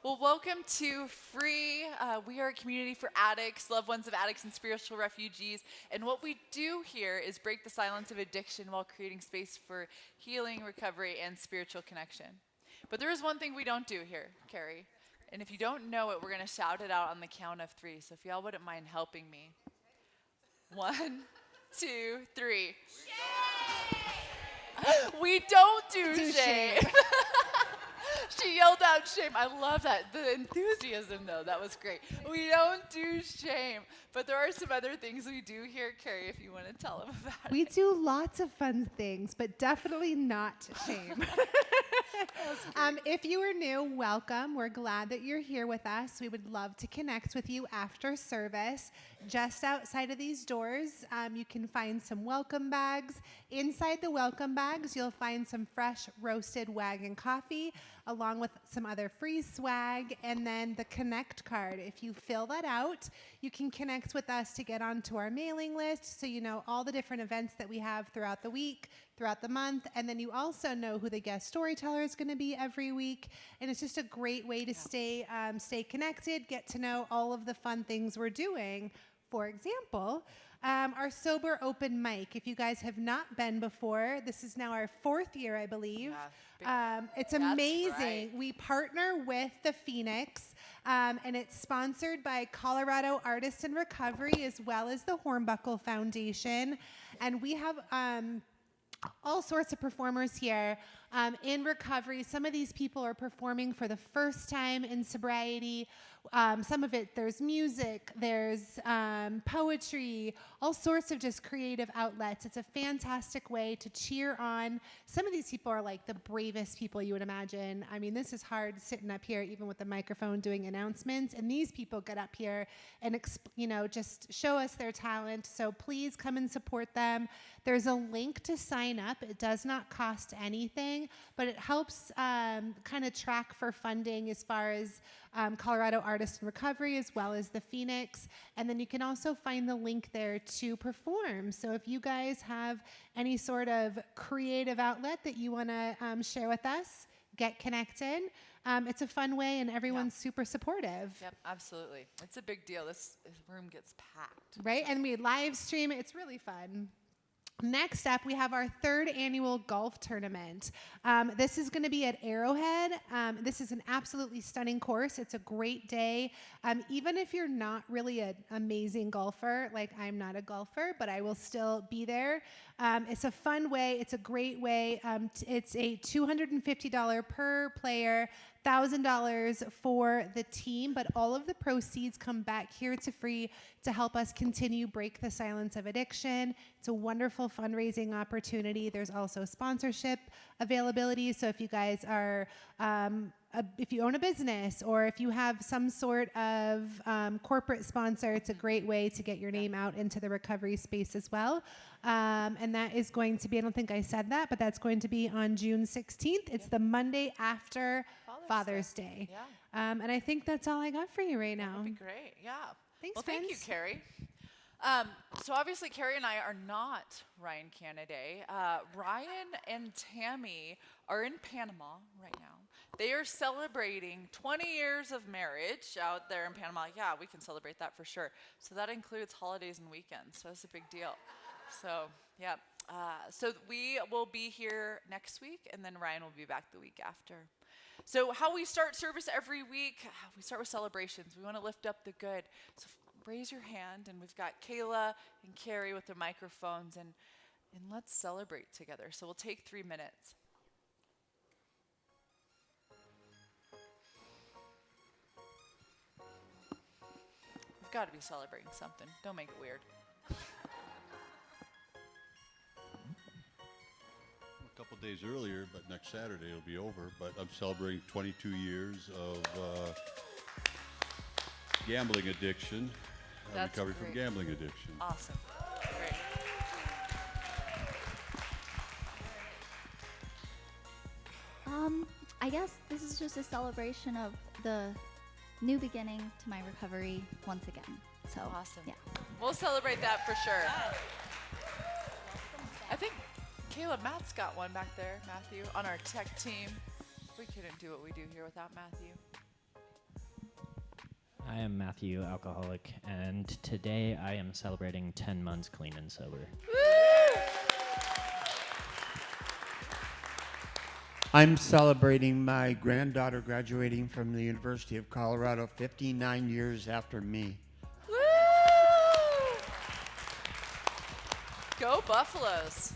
Well, welcome to Free. We are a community for addicts, loved ones of addicts, and spiritual refugees. And what we do here is break the silence of addiction while creating space for healing, recovery, and spiritual connection. But there is one thing we don't do here, Carrie. And if you don't know it, we're going to shout it out on the count of three. So if y'all wouldn't mind helping me. 1, 2, 3. Shame! We don't do shame. She yelled out shame. I love that. The enthusiasm, though, that was great. We don't do shame. But there are some other things we do here, Carrie, if you want to tell them about it. We do lots of fun things, but definitely not shame. If you are new, welcome. We're glad that you're here with us. We would love to connect with you after service. Just outside of these doors, you can find some welcome bags. Inside the welcome bags, you'll find some fresh roasted wagon coffee, along with some other free swag, and then the Connect card. If you fill that out, you can connect with us to get onto our mailing list, so you know all the different events that we have throughout the week, throughout the month, and then you also know who the guest storyteller is going to be every week, and it's just a great way to stay connected, get to know all of the fun things we're doing. For example, our sober open mic. If you guys have not been before, this is now our 4th year, I believe. It's amazing. Right. We partner with the Phoenix, and it's sponsored by Colorado Artists in Recovery as well as the Hornbuckle Foundation. And we have all sorts of performers here in recovery. Some of these people are performing for the first time in sobriety. Some of it, there's music, there's poetry, all sorts of just creative outlets. It's a fantastic way to cheer on. Some of these people are like the bravest people you would imagine. I mean, this is hard sitting up here even with the microphone doing announcements, and these people get up here and just show us their talent. So please come and support them. There's a link to sign up. It does not cost anything, but it helps kind of track for funding as far as Colorado Artists in Recovery as well as the Phoenix. And then you can also find the link there to perform. So if you guys have any sort of creative outlet that you want to share with us, get connected. It's a fun way, and everyone's super supportive. Yep, absolutely. It's a big deal. This room gets packed. Right? And we live stream it. It's really fun. Next up, we have our 3rd annual golf tournament. This is going to be at Arrowhead. This is an absolutely stunning course. It's a great day. Even if you're not really an amazing golfer, like I'm not a golfer, but I will still be there. It's a fun way. It's a great way. It's a $250 per player, $1,000 for the team, but all of the proceeds come back here to Free to help us continue break the silence of addiction. It's a wonderful fundraising opportunity. There's also sponsorship availability. So if you guys are, if you own a business or if you have some sort of corporate sponsor, it's a great way to get your name out into the recovery space as well. And that is going to be, I don't think I said that, but that's going to be on June 16th. It's the Monday after Father's Day. Yeah. And I think that's all I got for you right now. That'd be great. Yeah. Thanks, well, friends. thank you, Carrie. So obviously, Carrie and I are not Ryan Canaday. Ryan and Tammy are in Panama right now. They are celebrating 20 years of marriage out there in Panama. Yeah, we can celebrate that for sure. So that includes holidays and weekends. So it's a big deal. So, yeah. So we will be here next week, and then Ryan will be back the week after. So how we start service every week, we start with celebrations. We want to lift up the good. So raise your hand, and we've got Kayla and Carrie with their microphones, and let's celebrate together. So we'll take 3 minutes. We've got to be celebrating something. Don't make it weird. A couple days earlier, but next Saturday it'll be over. But I'm celebrating 22 years of gambling addiction, recovery from gambling addiction. Awesome. Great. I guess this is just a celebration of the new beginning to my recovery once again. So Awesome. Yeah. We'll celebrate that for sure. I think Caleb, Matt's got one back there, Matthew, on our tech team. We couldn't do what we do here without Matthew. I am Matthew, alcoholic, and today I am celebrating 10 months clean and sober. I'm celebrating my granddaughter graduating from the University of Colorado 59 years after me. Woo! Go Buffaloes.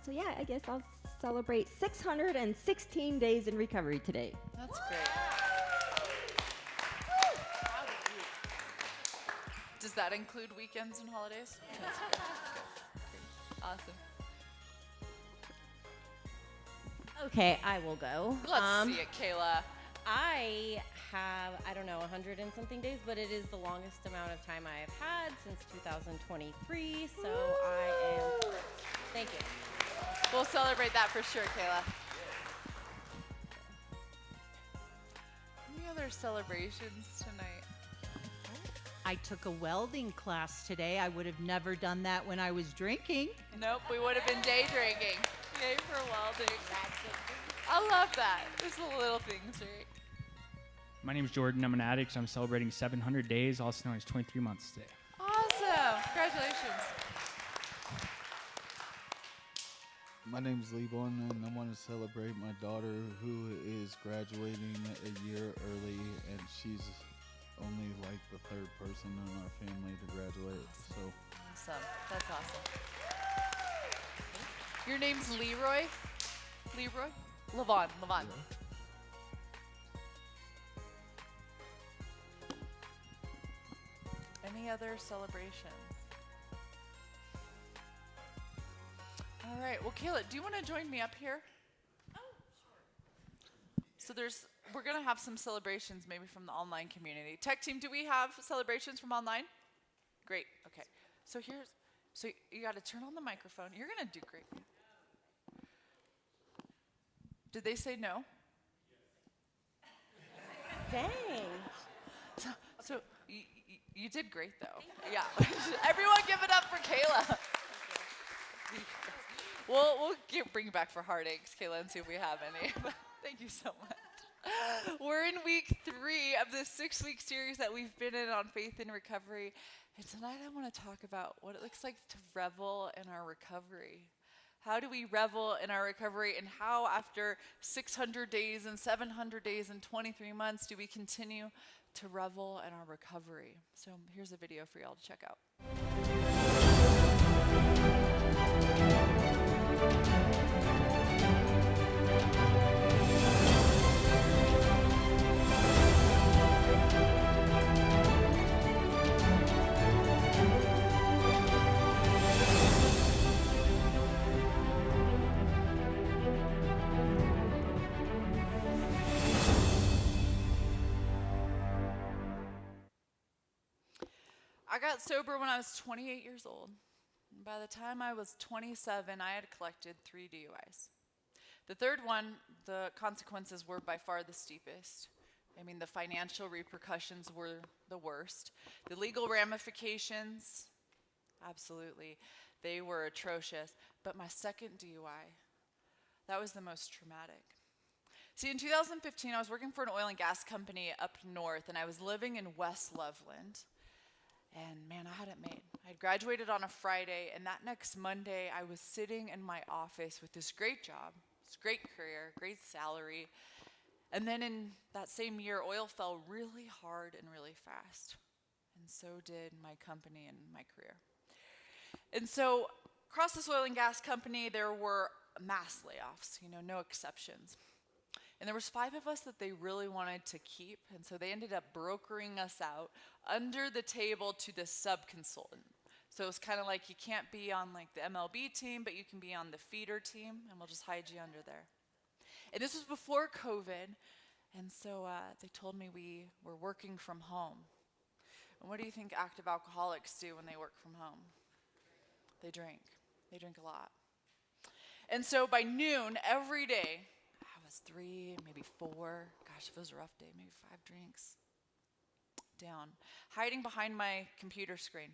So yeah, I guess I'll celebrate 616 days in recovery today. That's great. Does that include weekends and holidays? That's great. Great. Awesome. Okay, I will go. Let's see it, Kayla. I have, I don't know, 100 and something days, but it is the longest amount of time I have had since 2023. So I am, thank you. We'll celebrate that for sure, Kayla. Any other celebrations tonight? I took a welding class today. I would have never done that when I was drinking. Nope, we would have been day drinking. Yay for welding. I love that. It's the little things, right? My name is Jordan. I'm an addict. So I'm celebrating 700 days, also known as 23 months today. Awesome. Congratulations. My name is Lebon, and I want to celebrate my daughter who is graduating a year early, and she's only like the third person in our family to graduate. So Awesome. That's awesome. Your name's Leroy? Leroy? Levon. Levon. Any other celebrations? All right. Well, Kayla, do you want to join me up here? Oh, sure. So we're going to have some celebrations maybe from the online community. Tech team, do we have celebrations from online? Great. Okay. So you got to turn on the microphone. You're going to do great. Did they say no? Dang. So you did great, though. Yeah. Everyone give it up for Kayla. We'll bring you back for heartaches, Kayla, and see if we have any. Thank you so much. We're in week 3 of this 6-week series that we've been in on faith and recovery. And tonight I want to talk about what it looks like to revel in our recovery. How do we revel in our recovery, and how after 600 days and 700 days and 23 months do we continue to revel in our recovery? So here's a video for y'all to check out. I got sober when I was 28 years old. And by the time I was 27, I had collected 3 DUIs. The third one, the consequences were by far the steepest. I mean, the financial repercussions were the worst. The legal ramifications, absolutely, they were atrocious. But my second DUI, that was the most traumatic. See, in 2015, I was working for an oil and gas company up north, and I was living in West Loveland. And man, I had it made. I had graduated on a Friday, and that next Monday, I was sitting in my office with this great job, this great career, great salary. And then in that same year, oil fell really hard and really fast. And so did my company and my career. And so across this oil and gas company, there were mass layoffs, no exceptions. And there was 5 of us that they really wanted to keep, and so they ended up brokering us out under the table to the sub-consultant. So it was kind of like you can't be on like the MLB team, but you can be on the feeder team, and we'll just hide you under there. And this was before COVID, and so they told me we were working from home. And what do you think active alcoholics do when they work from home? They drink. They drink a lot. And so by noon every day, I was 3, maybe 4. Gosh, if it was a rough day, maybe 5 drinks. down, hiding behind my computer screen.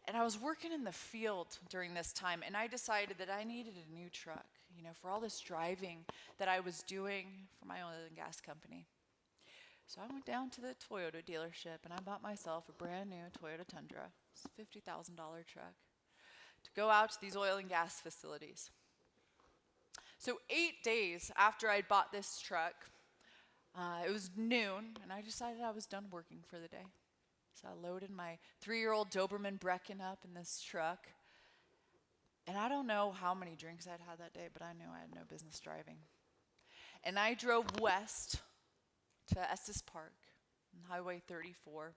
And I was working in the field during this time, and I decided that I needed a new truck, for all this driving that I was doing for my oil and gas company. So I went down to the Toyota dealership, and I bought myself a brand new Toyota Tundra. It's a $50,000 truck to go out to these oil and gas facilities. So 8 days after I'd bought this truck, it was noon, and I decided I was done working for the day. So I loaded my 3-year-old Doberman Brecken up in this truck. And I don't know how many drinks I'd had that day, but I knew I had no business driving. And I drove west to Estes Park on Highway 34.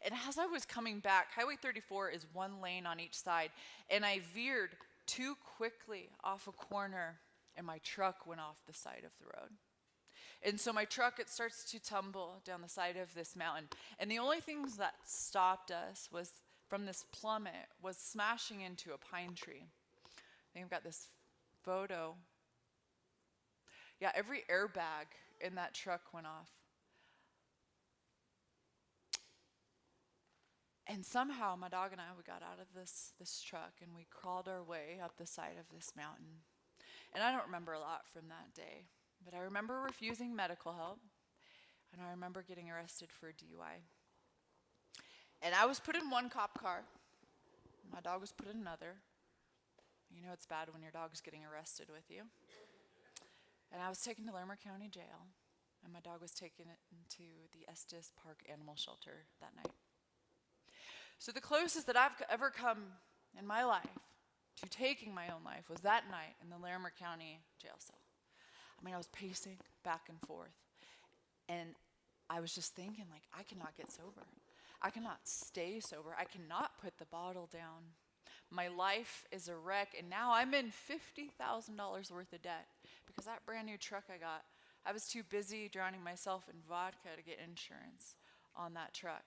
And as I was coming back, Highway 34 is one lane on each side, and I veered too quickly off a corner, and my truck went off the side of the road. And so my truck, it starts to tumble down the side of this mountain. And the only things that stopped us from this plummet was smashing into a pine tree. I think I've got this photo. Yeah, every airbag in that truck went off. And somehow my dog and I, we got out of this truck and we crawled our way up the side of this mountain. And I don't remember a lot from that day, but I remember refusing medical help, and I remember getting arrested for a DUI. And I was put in one cop car. My dog was put in another. It's bad when your dog's getting arrested with you. And I was taken to Larimer County Jail, and my dog was taken into the Estes Park Animal Shelter that night. So the closest that I've ever come in my life to taking my own life was that night in the Larimer County jail cell. I was pacing back and forth, and I was just thinking, I cannot get sober. I cannot stay sober. I cannot put the bottle down. My life is a wreck, and now I'm in $50,000 worth of debt because that brand new truck I got, I was too busy drowning myself in vodka to get insurance on that truck.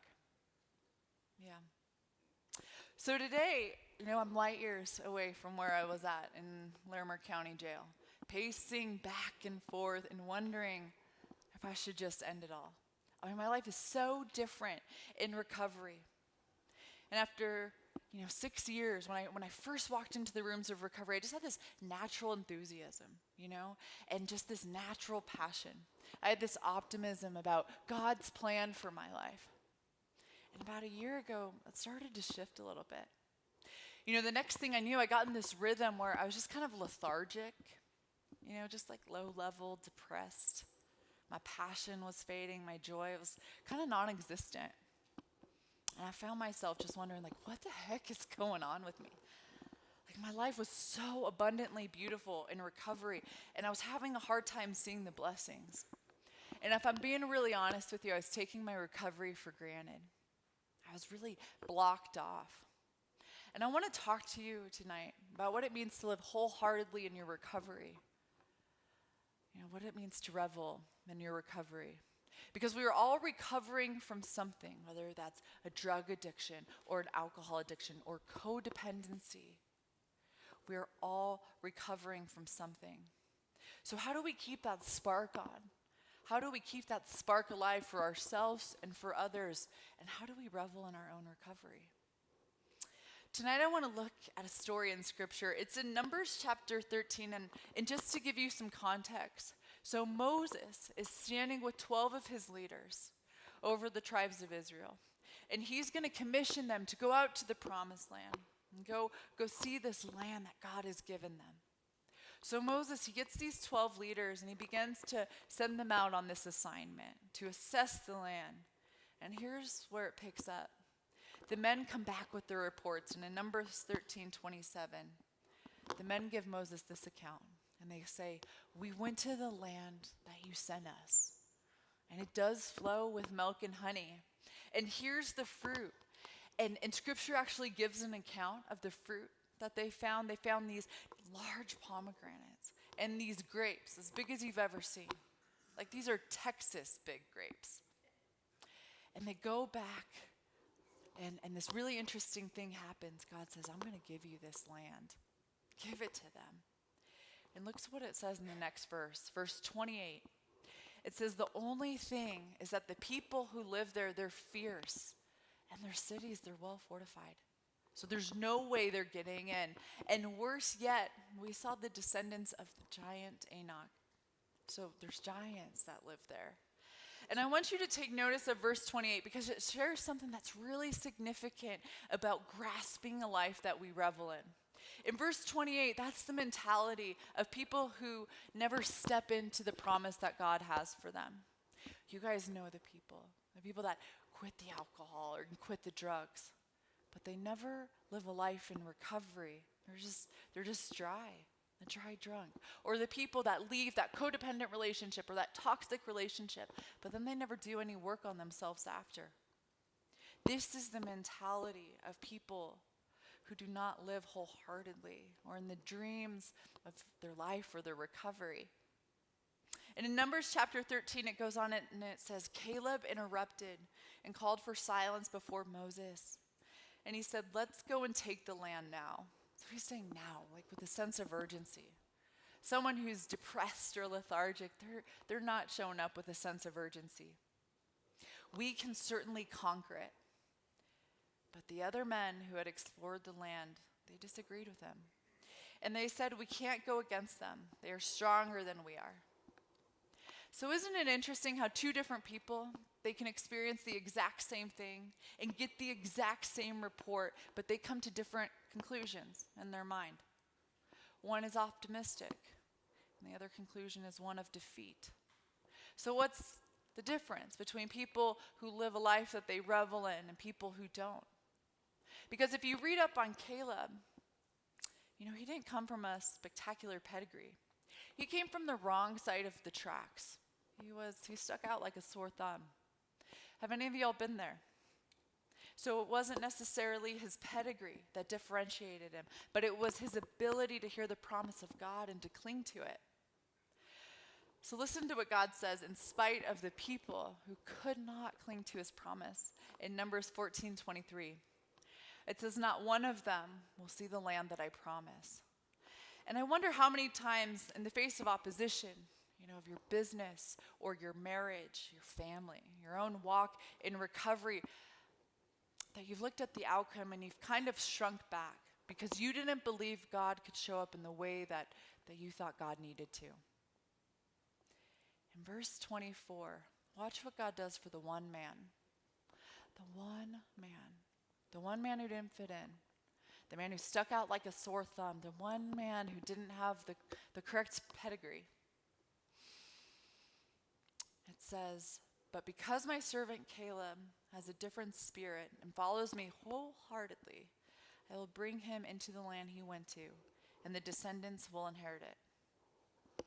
Yeah. So today, I'm light years away from where I was at in Larimer County Jail, pacing back and forth and wondering if I should just end it all. My life is so different in recovery. And after 6 years, when I first walked into the rooms of recovery, I just had this natural enthusiasm, and just this natural passion. I had this optimism about God's plan for my life. And about a year ago, it started to shift a little bit. The next thing I knew, I got in this rhythm where I was just kind of lethargic, just low level, depressed. My passion was fading, my joy was kind of non-existent. And I found myself just wondering, what the heck is going on with me? My life was so abundantly beautiful in recovery, and I was having a hard time seeing the blessings. And if I'm being really honest with you, I was taking my recovery for granted. I was really blocked off. And I want to talk to you tonight about what it means to live wholeheartedly in your recovery. What it means to revel in your recovery. Because we are all recovering from something, whether that's a drug addiction or an alcohol addiction or codependency. We are all recovering from something. So how do we keep that spark on? How do we keep that spark alive for ourselves and for others? And how do we revel in our own recovery? Tonight I want to look at a story in Scripture. It's in Numbers chapter 13, and just to give you some context. So Moses is standing with 12 of his leaders over the tribes of Israel. And he's going to commission them to go out to the promised land and go see this land that God has given them. So Moses, he gets these 12 leaders and he begins to send them out on this assignment to assess the land. And here's where it picks up. The men come back with their reports, and in Numbers 13:27, the men give Moses this account. And they say, we went to the land that you sent us, and it does flow with milk and honey. And here's the fruit. And Scripture actually gives an account of the fruit that they found. They found these large pomegranates and these grapes as big as you've ever seen. These are Texas big grapes. And they go back, and this really interesting thing happens. God says, I'm going to give you this land. Give it to them. And look what it says in the next verse, verse 28. It says the only thing is that the people who live there, they're fierce, and their cities, they're well fortified. So there's no way they're getting in. And worse yet, we saw the descendants of the giant Enoch. So there's giants that live there. And I want you to take notice of verse 28 because it shares something that's really significant about grasping a life that we revel in. In verse 28, that's the mentality of people who never step into the promise that God has for them. You guys know the people that quit the alcohol or quit the drugs, but they never live a life in recovery. They're just dry. A dry drunk. Or the people that leave that codependent relationship or that toxic relationship, but then they never do any work on themselves after. This is the mentality of people who do not live wholeheartedly or in the dreams of their life or their recovery. And in Numbers chapter 13, it goes on and it says, Caleb interrupted and called for silence before Moses. And he said, let's go and take the land now. So he's saying now, like with a sense of urgency. Someone who's depressed or lethargic, they're not showing up with a sense of urgency. We can certainly conquer it. But the other men who had explored the land, they disagreed with him. And they said, we can't go against them. They are stronger than we are. So isn't it interesting how two different people, they can experience the exact same thing and get the exact same report, but they come to different conclusions in their mind. One is optimistic, and the other conclusion is one of defeat. So what's the difference between people who live a life that they revel in and people who don't? Because if you read up on Caleb, he didn't come from a spectacular pedigree. He came from the wrong side of the tracks. He stuck out like a sore thumb. Have any of y'all been there? So it wasn't necessarily his pedigree that differentiated him, but it was his ability to hear the promise of God and to cling to it. So listen to what God says in spite of the people who could not cling to his promise in Numbers 14:23. It says, not one of them will see the land that I promise. And I wonder how many times in the face of opposition, of your business or your marriage, your family, your own walk in recovery, that you've looked at the outcome and you've kind of shrunk back because you didn't believe God could show up in the way that you thought God needed to. In verse 24, watch what God does for the one man. The one man who didn't fit in. The man who stuck out like a sore thumb. The one man who didn't have the correct pedigree. It says, but because my servant Caleb has a different spirit and follows me wholeheartedly, I will bring him into the land he went to, and the descendants will inherit it.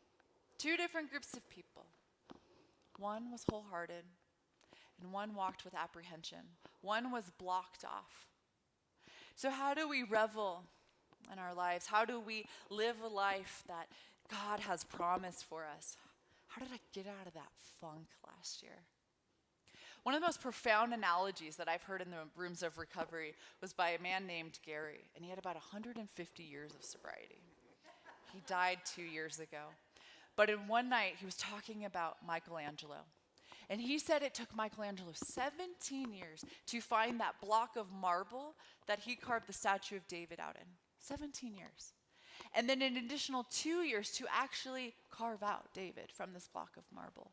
Two different groups of people. One was wholehearted, and one walked with apprehension. One was blocked off. So how do we revel in our lives? How do we live a life that God has promised for us? How did I get out of that funk last year? One of the most profound analogies that I've heard in the rooms of recovery was by a man named Gary, and he had about 150 years of sobriety. He died 2 years ago. But in one night, he was talking about Michelangelo. And he said it took Michelangelo 17 years to find that block of marble that he carved the statue of David out in. 17 years. And then an additional 2 years to actually carve out David from this block of marble.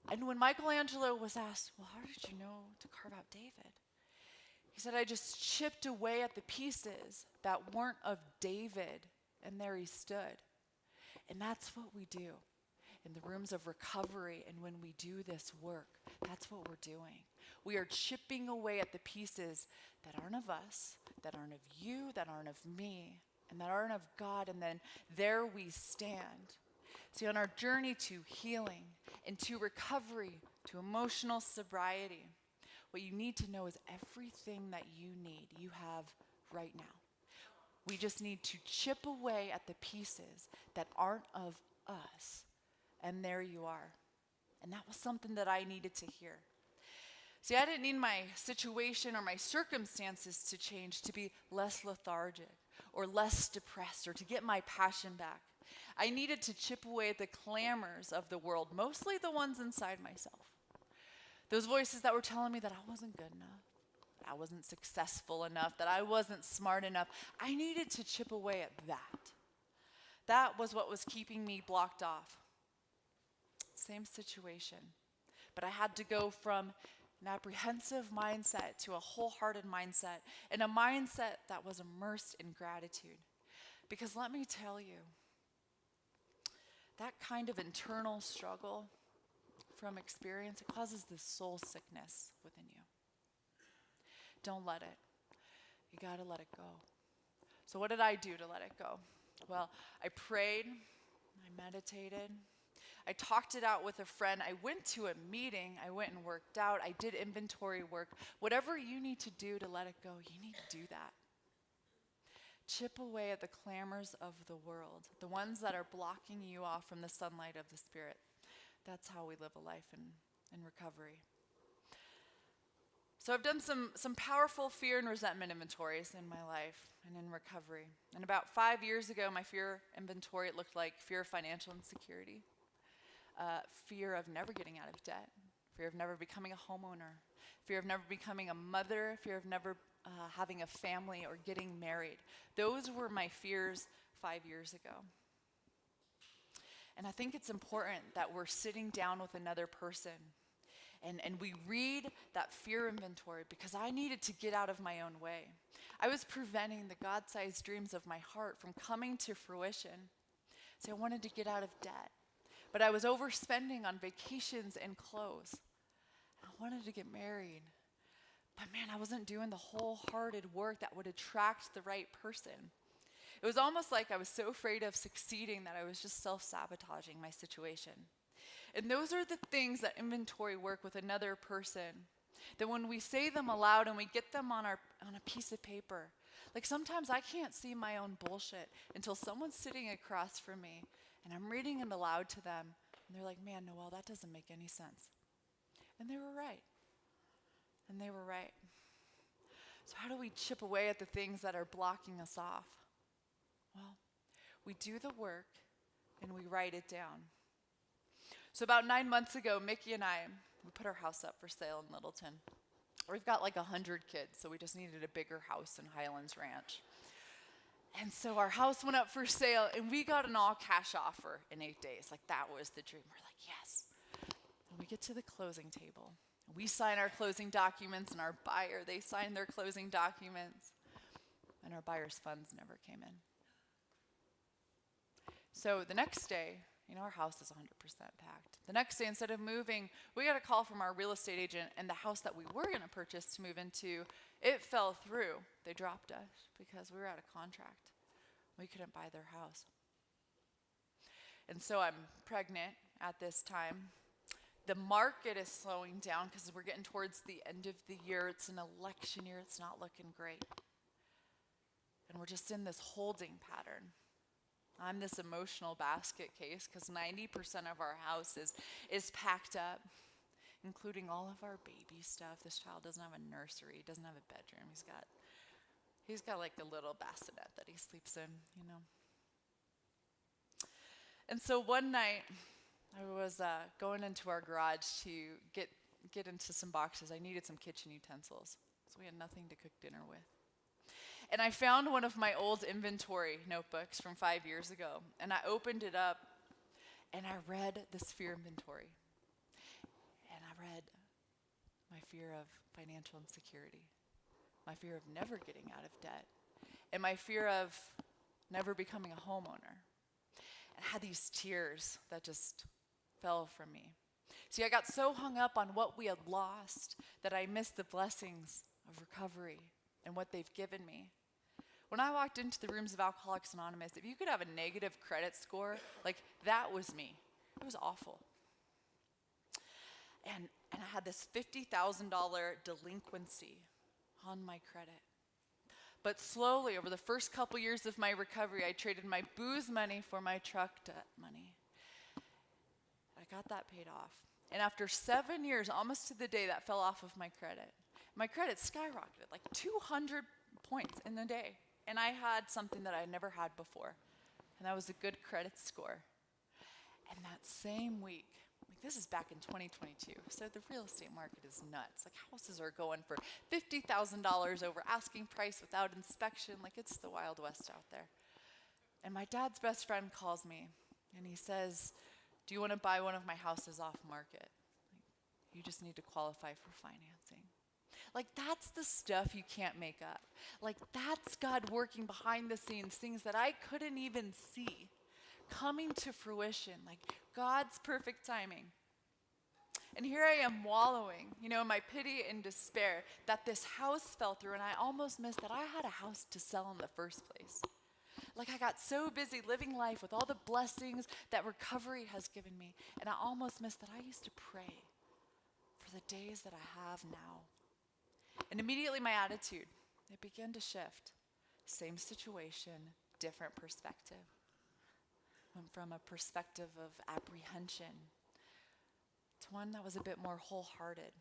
And when Michelangelo was asked, well, how did you know to carve out David? He said, I just chipped away at the pieces that weren't of David, and there he stood. And that's what we do in the rooms of recovery, and when we do this work, that's what we're doing. We are chipping away at the pieces that aren't of us, that aren't of you, that aren't of me, and that aren't of God, and then there we stand. See, on our journey to healing and to recovery, to emotional sobriety, what you need to know is everything that you need, you have right now. We just need to chip away at the pieces that aren't of us, and there you are. And that was something that I needed to hear. See, I didn't need my situation or my circumstances to change to be less lethargic or less depressed or to get my passion back. I needed to chip away at the clamors of the world, mostly the ones inside myself. Those voices that were telling me that I wasn't good enough, that I wasn't successful enough, that I wasn't smart enough. I needed to chip away at that. That was what was keeping me blocked off. Same situation. But I had to go from an apprehensive mindset to a wholehearted mindset, and a mindset that was immersed in gratitude. Because let me tell you, that kind of internal struggle from experience, it causes this soul sickness within you. Don't let it. You gotta let it go. So what did I do to let it go? Well, I prayed, I meditated, I talked it out with a friend, I went to a meeting, I went and worked out, I did inventory work. Whatever you need to do to let it go, you need to do that. Chip away at the clamors of the world, the ones that are blocking you off from the sunlight of the Spirit. That's how we live a life in recovery. So I've done some powerful fear and resentment inventories in my life and in recovery. And about 5 years ago, my fear inventory, it looked like fear of financial insecurity, fear of never getting out of debt, fear of never becoming a homeowner, fear of never becoming a mother, fear of never having a family or getting married. Those were my fears 5 years ago. And I think it's important that we're sitting down with another person and we read that fear inventory, because I needed to get out of my own way. I was preventing the God-sized dreams of my heart from coming to fruition. So I wanted to get out of debt. But I was overspending on vacations and clothes. I wanted to get married. But man, I wasn't doing the wholehearted work that would attract the right person. It was almost like I was so afraid of succeeding that I was just self-sabotaging my situation. And those are the things that inventory work with another person, that when we say them aloud and we get them on a piece of paper, like sometimes I can't see my own bullshit until someone's sitting across from me and I'm reading it aloud to them and they're like, man, Noelle, that doesn't make any sense. And they were right. And they were right. So how do we chip away at the things that are blocking us off? Well, we do the work and we write it down. So about 9 months ago, Mickey and I, we put our house up for sale in Littleton. We've got like 100 kids, so we just needed a bigger house in Highlands Ranch. And so our house went up for sale, and we got an all-cash offer in 8 days. Like, that was the dream. We're like, yes. And we get to the closing table. We sign our closing documents, and our buyer, they sign their closing documents, and our buyer's funds never came in. So the next day, our house is 100% packed. The next day, instead of moving, we got a call from our real estate agent, and the house that we were going to purchase to move into, it fell through. They dropped us because we were out of contract. We couldn't buy their house. And so I'm pregnant at this time. The market is slowing down because we're getting towards the end of the year. It's an election year. It's not looking great. And we're just in this holding pattern. I'm this emotional basket case because 90% of our house is packed up, including all of our baby stuff. This child doesn't have a nursery. He doesn't have a bedroom. He's got like a little bassinet that he sleeps in, And so one night, I was going into our garage to get into some boxes. I needed some kitchen utensils, so we had nothing to cook dinner with. And I found one of my old inventory notebooks from 5 years ago, and I opened it up, and I read this fear inventory. And I read my fear of financial insecurity, my fear of never getting out of debt, and my fear of never becoming a homeowner. And I had these tears that just fell from me. See, I got so hung up on what we had lost that I missed the blessings of recovery and what they've given me. When I walked into the rooms of Alcoholics Anonymous, if you could have a negative credit score, like that was me. It was awful. And I had this $50,000 delinquency on my credit. But slowly, over the first couple years of my recovery, I traded my booze money for my truck debt money. I got that paid off. And after 7 years, almost to the day, that fell off of my credit skyrocketed, like 200 points in a day. And I had something that I never had before. and that was a good credit score. And that same week, like this is back in 2022, so the real estate market is nuts. Like houses are going for $50,000 over asking price without inspection, like it's the Wild West out there. And my dad's best friend calls me, and he says, do you want to buy one of my houses off market? Like, you just need to qualify for financing. Like that's the stuff you can't make up. Like that's God working behind the scenes, things that I couldn't even see, coming to fruition, like God's perfect timing. And here I am wallowing, in my pity and despair that this house fell through, and I almost missed that I had a house to sell in the first place. Like I got so busy living life with all the blessings that recovery has given me, and I almost missed that I used to pray for the days that I have now. And immediately my attitude, it began to shift. Same situation, different perspective. Went from a perspective of apprehension to one that was a bit more wholehearted.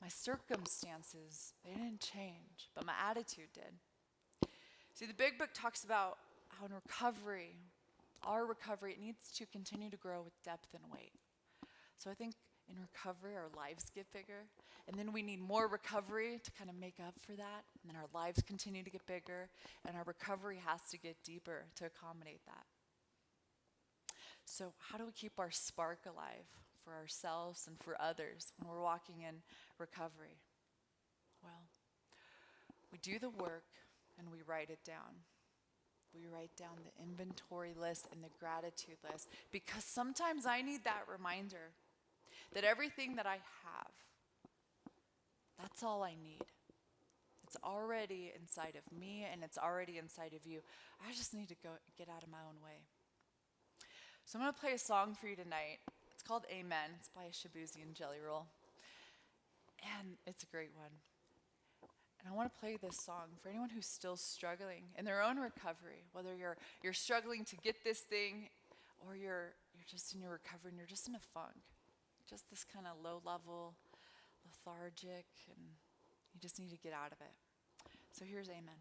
My circumstances, they didn't change, but my attitude did. See, the big book talks about how in recovery, our recovery, it needs to continue to grow with depth and weight. So I think in recovery, our lives get bigger, and then we need more recovery to kind of make up for that, and then our lives continue to get bigger, and our recovery has to get deeper to accommodate that. So how do we keep our spark alive for ourselves and for others when we're walking in recovery? Well, we do the work and we write it down. We write down the inventory list and the gratitude list, because sometimes I need that reminder that everything that I have, that's all I need. It's already inside of me, and it's already inside of you. I just need to get out of my own way. So I'm going to play a song for you tonight. It's called Amen. It's by Shabuzi and Jelly Roll. And it's a great one. And I want to play this song for anyone who's still struggling in their own recovery, whether you're struggling to get this thing, or you're just in your recovery and you're just in a funk. Just this kind of low level, lethargic, and you just need to get out of it. So here's Amen.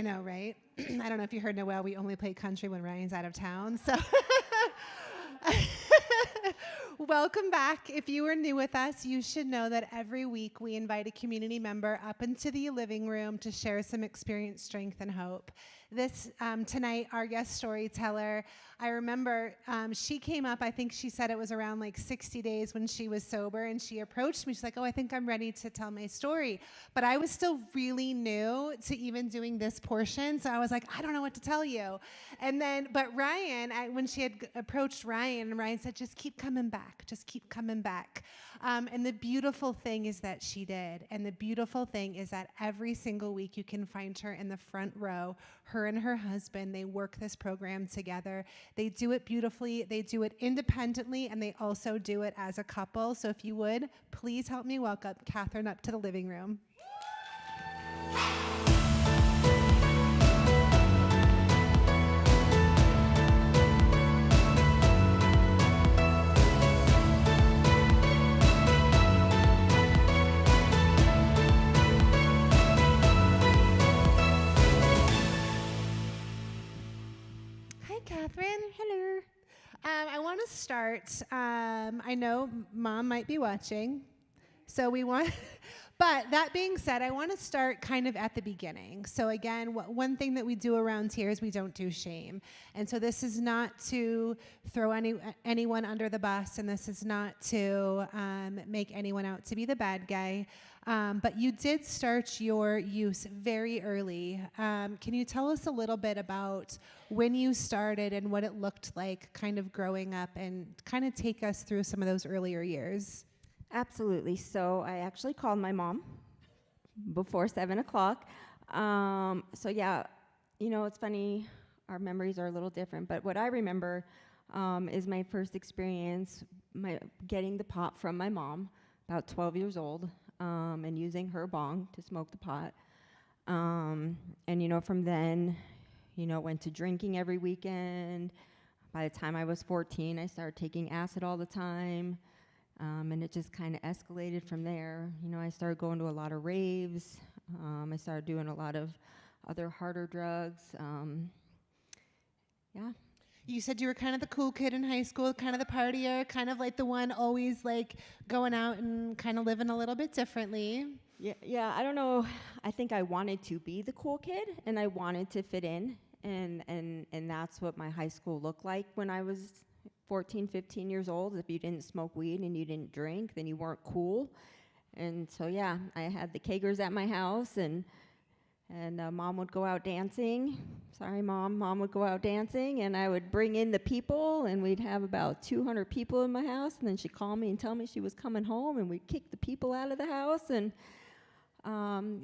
I know, right? I don't know if you heard Noelle, we only play country when Ryan's out of town. So welcome back. If you are new with us, you should know that every week we invite a community member up into the living room to share some experience, strength, and hope. This tonight, our guest storyteller, I remember she came up, I think she said it was around like 60 days when she was sober, and she approached me. She's like, oh, I think I'm ready to tell my story. But I was still really new to even doing this portion, so I was like, I don't know what to tell you. And then, but Ryan, when she had approached Ryan said, just keep coming back, just keep coming back. And the beautiful thing is that she did. And the beautiful thing is that every single week you can find her in the front row. Her and her husband, they work this program together. They do it beautifully. They do it independently, and they also do it as a couple. So if you would, please help me welcome Katherine up to the living room. Katherine. Hello. I want to start. I know Mom might be watching, so we want. But that being said, I want to start kind of at the beginning. So again, one thing that we do around here is we don't do shame, and so this is not to throw anyone under the bus, and this is not to make anyone out to be the bad guy. But you did start your use very early. Can you tell us a little bit about when you started and what it looked like kind of growing up, and kind of take us through some of those earlier years? Absolutely. So I actually called my mom before 7 o'clock. So yeah, you know, it's funny, our memories are a little different, but what I remember is my first experience getting the pot from my mom, about 12 years old. And using her bong to smoke the pot. And, you know, from then, you know, went to drinking every weekend. By the time I was 14, I started taking acid all the time. And it just kind of escalated from there. You know, I started going to a lot of raves. I started doing a lot of other harder drugs. Yeah. You said you were kind of the cool kid in high school, kind of the partier, kind of like the one always like going out and kind of living a little bit differently. Yeah, I don't know. I think I wanted to be the cool kid, and I wanted to fit in, and that's what my high school looked like when I was 14, 15 years old. If you didn't smoke weed and you didn't drink, then you weren't cool. And so, yeah, I had the kegers at my house, and Mom would go out dancing. Sorry, Mom. Mom would go out dancing, and I would bring in the people, and we'd have about 200 people in my house, and then she'd call me and tell me she was coming home, and we'd kick the people out of the house, and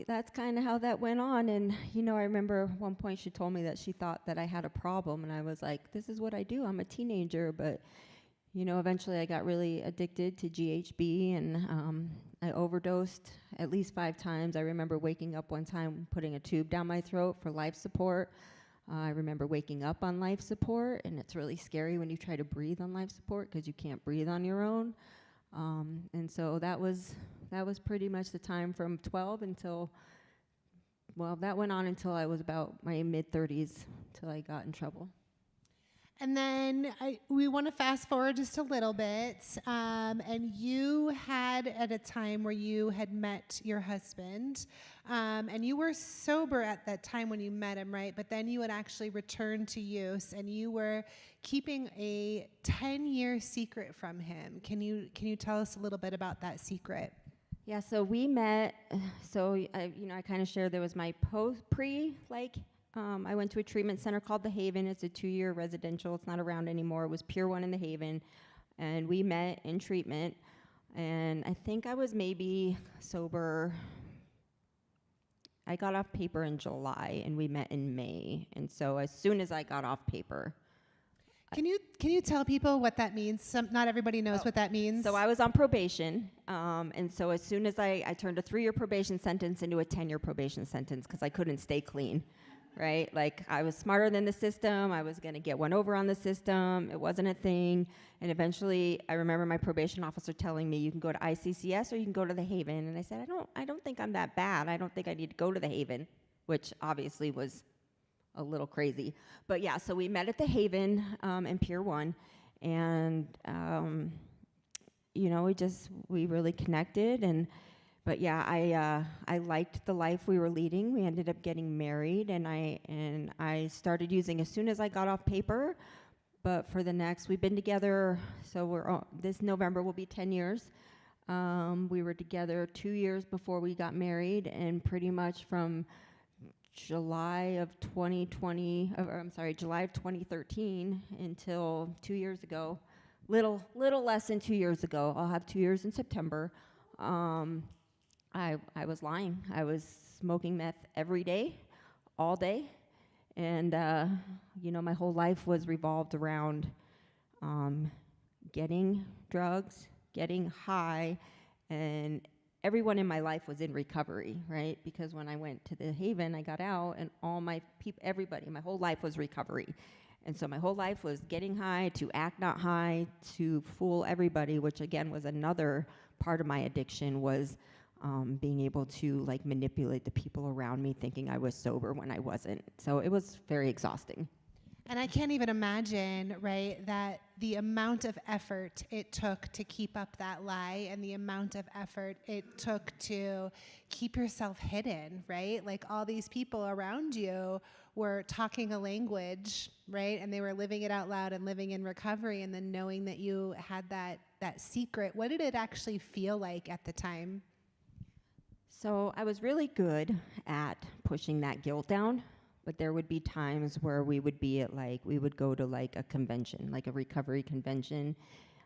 that's kind of how that went on. And, you know, I remember at one point she told me that she thought that I had a problem, and I was like, this is what I do. I'm a teenager, but, you know, eventually I got really addicted to GHB, and I overdosed at least 5 times. I remember waking up one time putting a tube down my throat for life support. I remember waking up on life support, and it's really scary when you try to breathe on life support because you can't breathe on your own. And so that was pretty much the time from 12 until, well, that went on until I was about my mid-30s, till I got in trouble. And then we want to fast forward just a little bit. And you had at a time where you had met your husband, and you were sober at that time when you met him, right? But then you had actually returned to use, and you were keeping a 10-year secret from him. Can you tell us a little bit about that secret? Yeah, so we met, I kind of shared there was my I went to a treatment center called The Haven. It's a 2-year residential. It's not around anymore. It was Pier 1 in The Haven. And we met in treatment. And I think I was maybe sober. I got off paper in July, and we met in May. And so as soon as I got off paper. Can you tell people what that means? Not everybody knows what that means. So I was on probation. And so as soon as I turned a 3-year probation sentence into a 10-year probation sentence because I couldn't stay clean. Right? Like, I was smarter than the system. I was going to get one over on the system. It wasn't a thing. And eventually, I remember my probation officer telling me, you can go to ICCS or you can go to The Haven. And I said, I don't think I'm that bad. I don't think I need to go to The Haven. which obviously was a little crazy. But yeah, so we met at the Haven in Pier 1, and we really connected. But yeah, I liked the life we were leading. We ended up getting married, and I started using as soon as I got off paper. But for the next, we've been together, so this November will be 10 years. We were together 2 years before we got married, and pretty much from July of 2013 until 2 years ago, little less than 2 years ago. I'll have 2 years in September. I was lying. I was smoking meth every day, all day, and my whole life was revolved around getting drugs, getting high, and everyone in my life was in recovery, right? Because when I went to the Haven, I got out, and all my people, everybody, my whole life was recovery. And so my whole life was getting high, to act not high, to fool everybody, which again was another part of my addiction, was being able to like manipulate the people around me thinking I was sober when I wasn't. So it was very exhausting. And I can't even imagine, right, that the amount of effort it took to keep up that lie and the amount of effort it took to keep yourself hidden, right? Like all these people around you were talking a language, right? And they were living it out loud and living in recovery, and then knowing that you had that secret. What did it actually feel like at the time? So I was really good at pushing that guilt down. But there would be times where we would be at we would go to like a convention, like a recovery convention.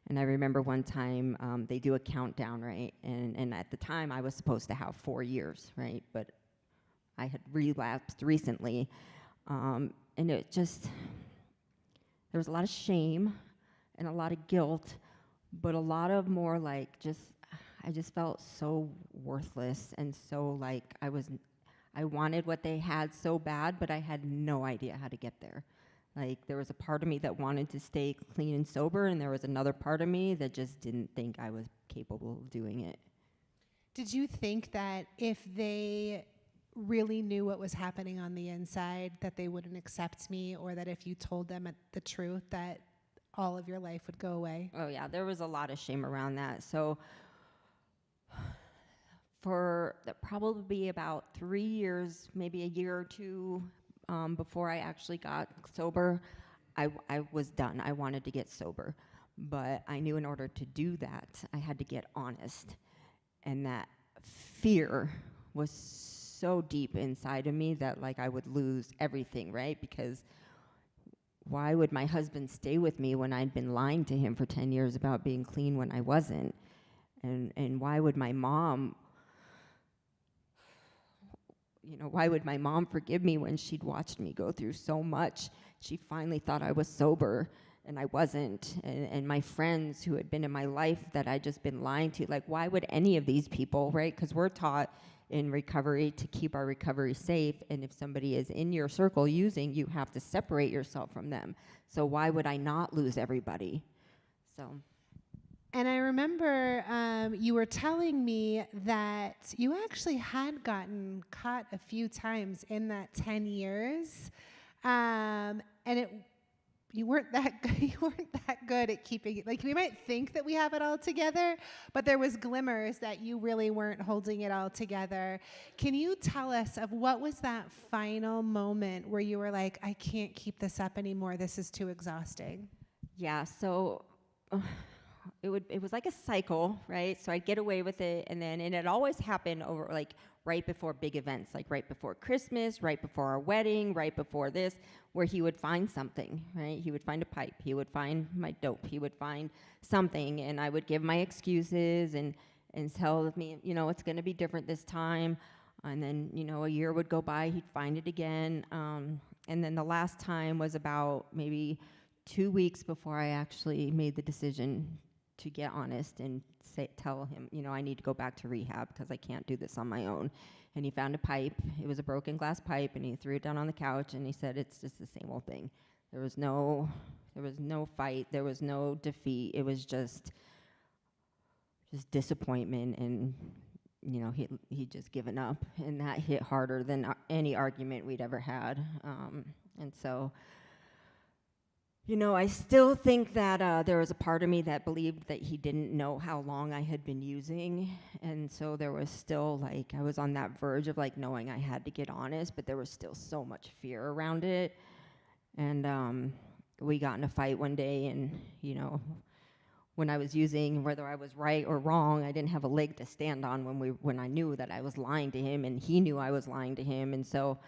And I remember one time they do a countdown, right? And at the time I was supposed to have 4 years, right? But I had relapsed recently. And it just, there was a lot of shame and a lot of guilt, but a lot of more I just felt so worthless, and so I wanted what they had so bad, but I had no idea how to get there. Like, there was a part of me that wanted to stay clean and sober, and there was another part of me that just didn't think I was capable of doing it. Did you think that if they really knew what was happening on the inside, that they wouldn't accept me, or that if you told them the truth, that all of your life would go away? Oh yeah, there was a lot of shame around that. So for probably about 3 years, maybe a year or two before I actually got sober, I was done. I wanted to get sober. But I knew in order to do that, I had to get honest. And that fear was so deep inside of me that I would lose everything, right? Because why would my husband stay with me when I'd been lying to him for 10 years about being clean when I wasn't? And why would my mom forgive me when she'd watched me go through so much? She finally thought I was sober, and I wasn't. And my friends who had been in my life that I'd just been lying to, why would any of these people, right? Because we're taught in recovery to keep our recovery safe, and if somebody is in your circle using, you have to separate yourself from them. So why would I not lose everybody? So. And I remember you were telling me that you actually had gotten caught a few times in that 10 years, and you weren't that good at keeping it. We might think that we have it all together, but there was glimmers that you really weren't holding it all together. Can you tell us of what was that final moment where you were like, I can't keep this up anymore, this is too exhausting? Yeah, so it was like a cycle, right? So I'd get away with it, and it always happened over right before big events, right before Christmas, right before our wedding, right before this, where he would find something, right? He would find a pipe, he would find my dope, he would find something, and I would give my excuses and tell me, it's going to be different this time. And then, a year would go by, he'd find it again. And then the last time was about maybe 2 weeks before I actually made the decision to get honest and tell him, I need to go back to rehab because I can't do this on my own. And he found a pipe. It was a broken glass pipe, and he threw it down on the couch, and he said, it's just the same old thing. There was no fight. There was no defeat. It was just disappointment and he'd just given up, and that hit harder than any argument we'd ever had. And so, I still think that there was a part of me that believed that he didn't know how long I had been using, and so there was still, I was on that verge of, knowing I had to get honest, but there was still so much fear around it. And we got in a fight one day, and, when I was using, whether I was right or wrong, I didn't have a leg to stand on when I knew that I was lying to him, and he knew I was lying to him. And so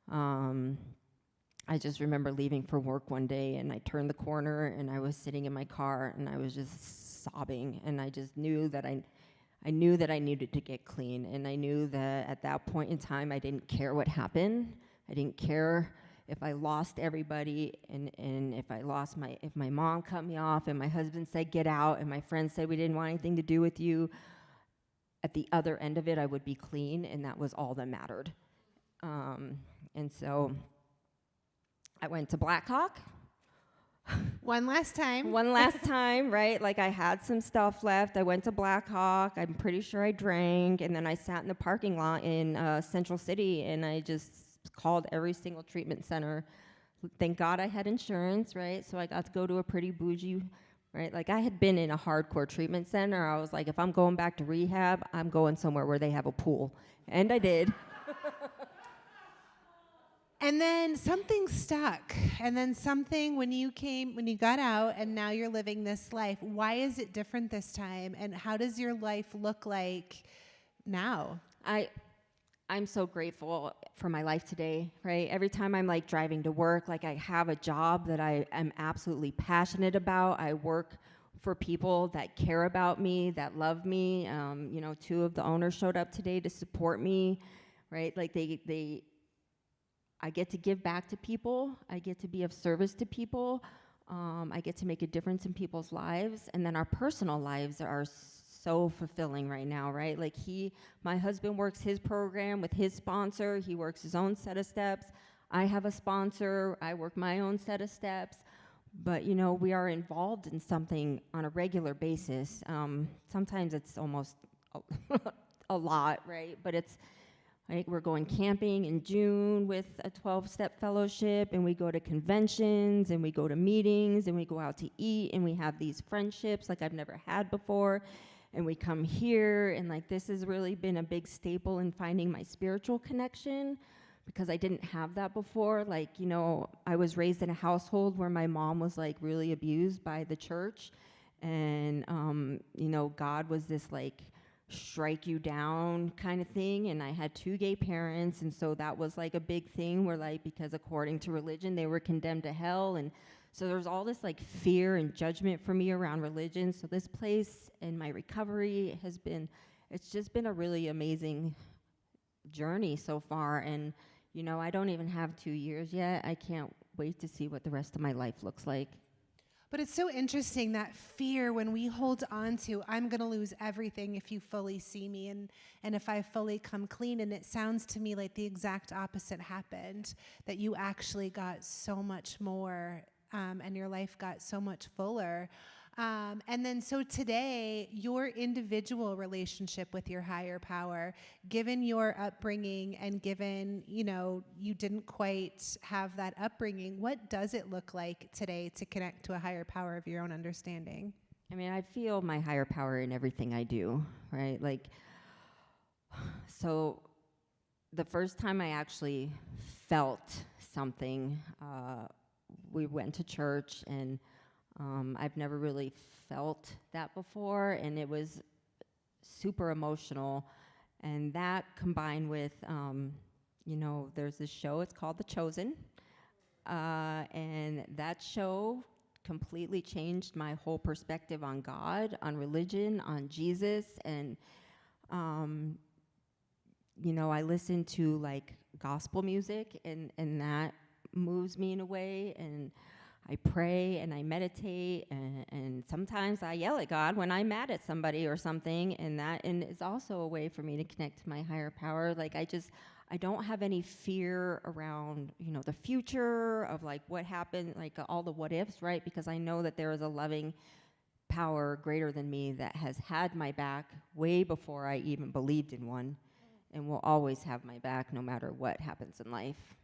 I just remember leaving for work one day, and I turned the corner, and I was sitting in my car, and I was just sobbing, and I just knew that I knew that I needed to get clean, and I knew that at that point in time, I didn't care what happened. I didn't care if I lost everybody, and if my mom cut me off, and my husband said, get out, and my friends said we didn't want anything to do with you. At the other end of it, I would be clean, and that was all that mattered. And so I went to Blackhawk. One last time, right? I had some stuff left. I went to Blackhawk. I'm pretty sure I drank, and then I sat in the parking lot in Central City, and I just called every single treatment center. Thank God I had insurance, right? So I got to go to a pretty bougie, right? I had been in a hardcore treatment center. I was like, if I'm going back to rehab, I'm going somewhere where they have a pool. And I did. And then something stuck. And then something, when you got out and now you're living this life, why is it different this time? And how does your life look like now? I'm so grateful for my life today, right? Every time I'm driving to work, I have a job that I am absolutely passionate about. I work for people that care about me, that love me. 2 of the owners showed up today to support me, right? I get to give back to people. I get to be of service to people. I get to make a difference in people's lives. And then our personal lives are so fulfilling right now, right? My husband works his program with his sponsor. He works his own set of steps. I have a sponsor. I work my own set of steps. But, we are involved in something on a regular basis. Sometimes it's almost a lot, right? But it's we're going camping in June with a 12-step fellowship, and we go to conventions, and we go to meetings, and we go out to eat, and we have these friendships I've never had before. And we come here, and this has really been a big staple in finding my spiritual connection, because I didn't have that before. I was raised in a household where my mom was really abused by the church, and God was this strike you down kind of thing, and I had 2 gay parents, and so that was a big thing where because according to religion they were condemned to hell, and so there's all this fear and judgment for me around religion. So this place and my recovery it's just been a really amazing journey so far. And I don't even have 2 years yet. I can't wait to see what the rest of my life looks like. But it's so interesting, that fear when we hold on to, I'm going to lose everything if you fully see me and if I fully come clean. And it sounds to me like the exact opposite happened, that you actually got so much more and your life got so much fuller. And then so today, your individual relationship with your higher power, given your upbringing and given, you didn't quite have that upbringing, what does it look like today to connect to a higher power of your own understanding? I mean, I feel my higher power in everything I do, right? So the first time I actually felt something, we went to church, and I've never really felt that before, and it was super emotional. And that combined with, there's this show, it's called The Chosen, and that show completely changed my whole perspective on God, on religion, on Jesus. And I listen to gospel music, and that moves me in a way, and I pray and I meditate, and sometimes I yell at God when I'm mad at somebody or something, and it's also a way for me to connect to my higher power. I don't have any fear around, the future of what happened, all the what ifs, right? Because I know that there is a loving power greater than me that has had my back way before I even believed in one, and will always have my back no matter what happens in life.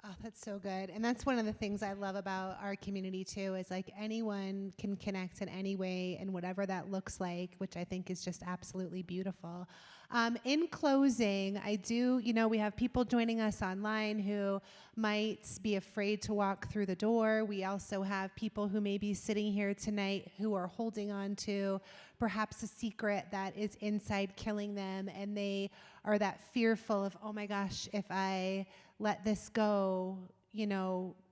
Oh, that's so good. And that's one of the things I love about our community too, is like anyone can connect in any way and whatever that looks like, which I think is just absolutely beautiful. In closing, we have people joining us online who might be afraid to walk through the door. We also have people who may be sitting here tonight who are holding on to perhaps a secret that is inside killing them, and they are that fearful of, oh my gosh, if I let this go,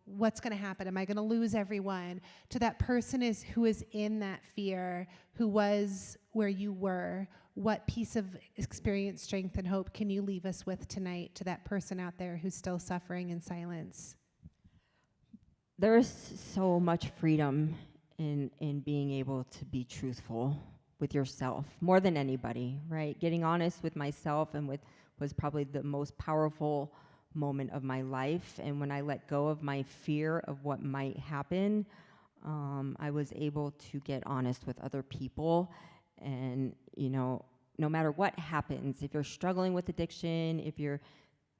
what's going to happen? Am I going to lose everyone? To that person who is in that fear, who was where you were, what piece of experience, strength, and hope can you leave us with tonight to that person out there who's still suffering in silence? There's so much freedom in being able to be truthful with yourself more than anybody, right? Getting honest with myself was probably the most powerful moment of my life. And when I let go of my fear of what might happen, I was able to get honest with other people. And, no matter what happens, if you're struggling with addiction, if you're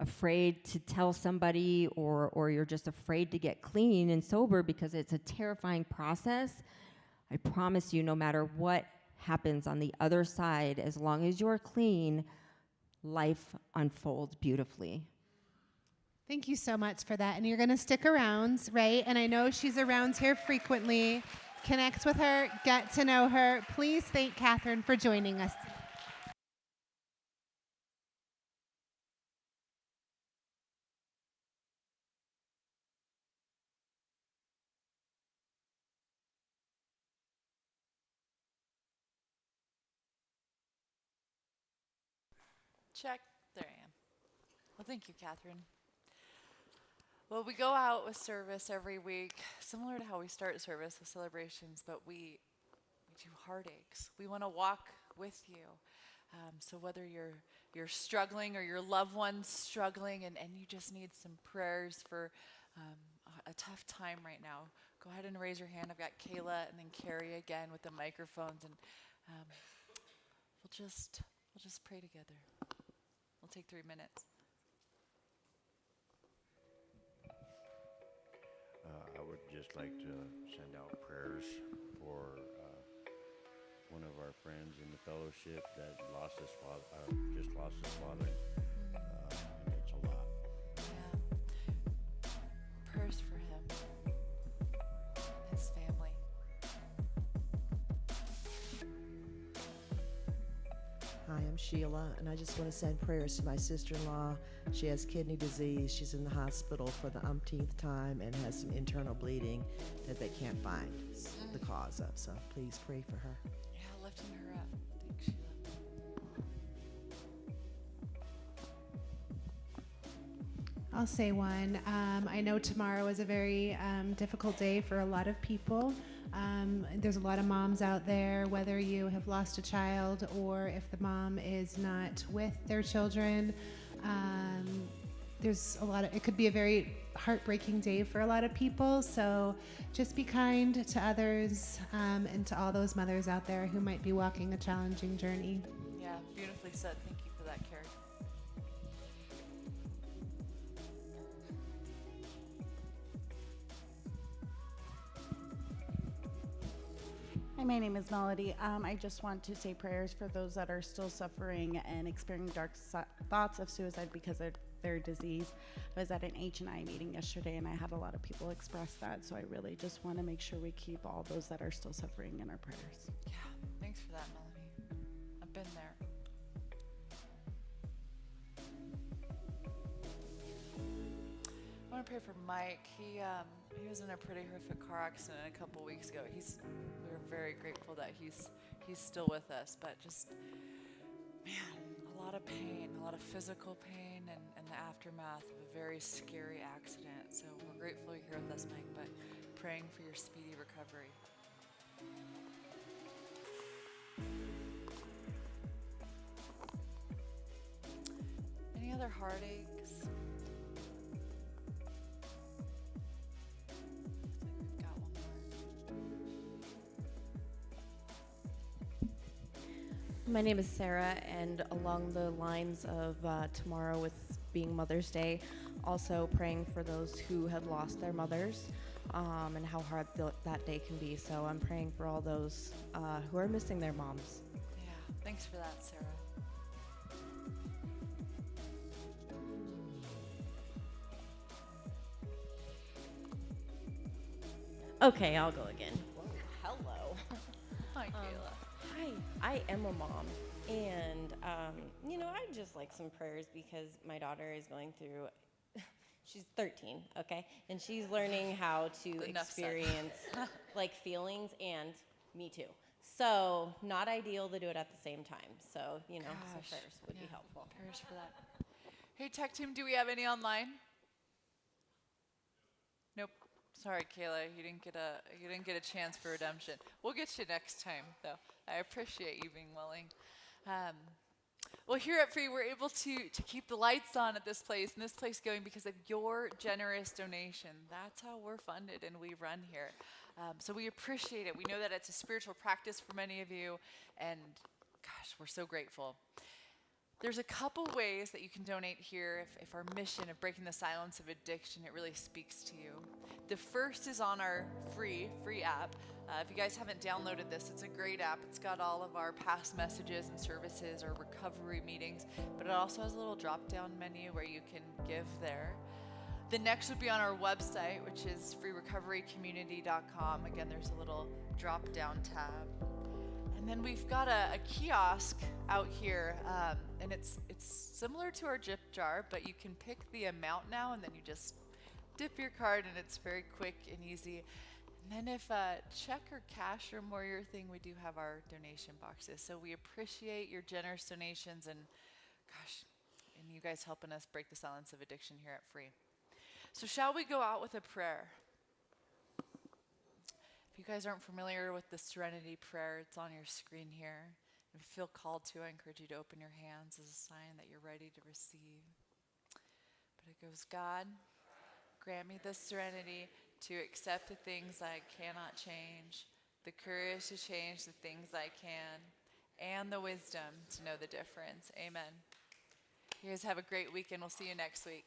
afraid to tell somebody, or you're just afraid to get clean and sober because it's a terrifying process, I promise you, no matter what happens on the other side, as long as you're clean, life unfolds beautifully. Thank you so much for that. And you're going to stick around, right? And I know she's around here frequently. Connect with her, get to know her. Please thank Katherine for joining us today. Check. There I am. Well, thank you, Katherine. Well, we go out with service every week, similar to how we start service with celebrations, but we do heartaches. We want to walk with you. So whether you're struggling or your loved one's struggling and you just need some prayers for a tough time right now, go ahead and raise your hand. I've got Kayla and then Carrie again with the microphones, and we'll just pray together. We'll take 3 minutes. I would just like to send out prayers for one of our friends in the fellowship that just lost his father. And it's a lot. Yeah. Prayers for him and his family. Hi, I'm Sheila, and I just want to send prayers to my sister-in-law. She has kidney disease. She's in the hospital for the umpteenth time and has some internal bleeding that they can't find the cause of. So please pray for her. Yeah, lifting her up. Thanks, Sheila. I'll say one. I know tomorrow is a very difficult day for a lot of people. There's a lot of moms out there, whether you have lost a child or if the mom is not with their children. It could be a very heartbreaking day for a lot of people. So just be kind to others and to all those mothers out there who might be walking a challenging journey. Yeah, beautifully said. Thank you for that, Carrie. Hi, my name is Melody. I just want to say prayers for those that are still suffering and experiencing dark thoughts of suicide because of their disease. I was at an H&I meeting yesterday, and I had a lot of people express that, so I really just want to make sure we keep all those that are still suffering in our prayers. Yeah, thanks for that, Melody. I've been there. I want to pray for Mike. He was in a pretty horrific car accident a couple weeks ago. We're very grateful that he's still with us, but just, man, a lot of pain, a lot of physical pain, and the aftermath of a very scary accident. So we're grateful you're here with us, Mike, but praying for your speedy recovery. Any other heartaches? Looks like we've got one more. My name is Sarah, and along the lines of tomorrow with being Mother's Day, also praying for those who had lost their mothers and how hard that day can be. So I'm praying for all those who are missing their moms. Yeah, thanks for that, Sarah. Okay, I'll go again. Hello. Hi, Kayla. Hi, I am a mom, and I'd just like some prayers because my daughter is going through. She's 13, okay, and she's learning how to Enough said. experience like feelings, and me too. So not ideal to do it at the same time. So some Gosh, prayers would be yeah, helpful. Prayers for that. Hey, tech team, do we have any online? Nope. Sorry, Kayla, you didn't get a chance for redemption. We'll get you next time, though. I appreciate you being willing. Well, here at Free, we're able to keep the lights on at this place and this place going because of your generous donation. That's how we're funded and we run here. So we appreciate it. We know that it's a spiritual practice for many of you, and gosh, we're so grateful. There's a couple ways that you can donate here if our mission of breaking the silence of addiction, it really speaks to you. The first is on our free app. If you guys haven't downloaded this, it's a great app. It's got all of our past messages and services, our recovery meetings, but it also has a little drop-down menu where you can give there. The next would be on our website, which is freerecoverycommunity.com. Again, there's a little drop-down tab. And then we've got a kiosk out here, and it's similar to our Jip jar, but you can pick the amount now, and then you just dip your card, and it's very quick and easy. And then if check or cash are more your thing, we do have our donation boxes. So we appreciate your generous donations, and you guys helping us break the silence of addiction here at Free. So shall we go out with a prayer? If you guys aren't familiar with the Serenity Prayer, it's on your screen here. If you feel called to, I encourage you to open your hands as a sign that you're ready to receive. But it goes, God, grant me the serenity to accept the things I cannot change, the courage to change the things I can, and the wisdom to know the difference. Amen. You guys have a great weekend. We'll see you next week.